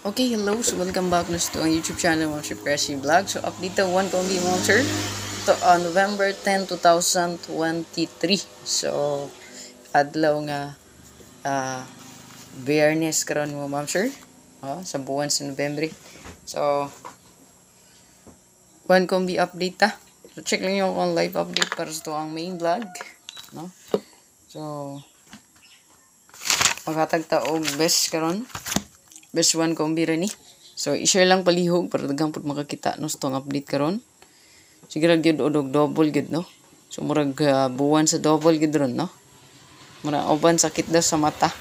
Okay, hello. So, welcome back na sa ang YouTube channel, Ma'am Sir Presley Vlog. So, update the one kong Ma'am Sir. Ito, November 10, 2023. So, adlaw nga Biyernes karon mo, Ma'am Sir. Sa buwan sa November. So, one kong update ta. So, check lang yung akong live update para sa ito ang main vlog. No? So, maghatagta og best karon. Best one kombi rin ni. So, i-share lang palihog para daghang pud makakita no sa tong update karon. Siguro gyud og double gyud no. So, murag buwan sa double gyud ron no. Murag uban sakit daw sa mata.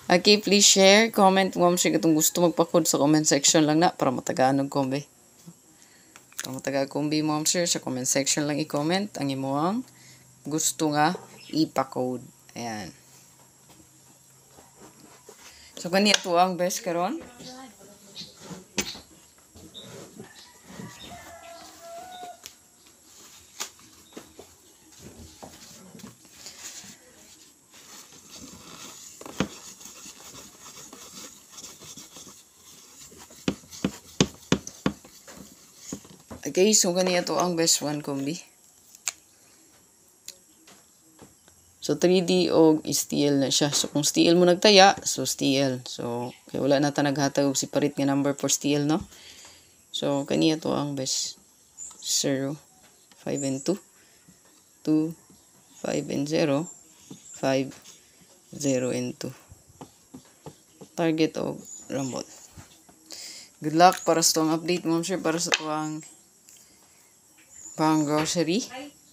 Okay, please share, comment mo siya katong gusto magpakod sa comment section lang na para matagaan og kombi. Para matagaan kombi mo sir sa comment section lang i-comment ang imong gusto nga ipa-code. Ayan. So, kani ito ang best karon. Okay, so kani ito ang best one kombi. So, 3D o steel na siya. So, kung steel mo nagtaya, so steel. So, kaya wala na ta naghatag og separate nga number for steel, no? So, kaniya to ang best. 0, 5 and 2. 2, 5 and 0. 5, 0 and 2. Target o rambot. Good luck para sa itong update mo, sir. Para sa itong pang grocery.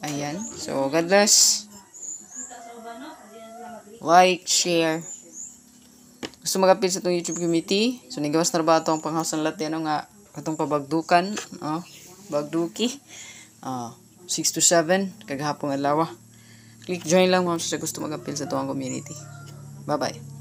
Ayan. So, God bless. Like, share. Gusto mag-appeal sa itong YouTube community. So, nigawas na ba itong panghasan lahat yan nga itong pabagdukan. Bagduki. 6 to 7. Kagahapong alawa. Click join lang mo sa gusto mag-appeal sa itong community. Bye-bye.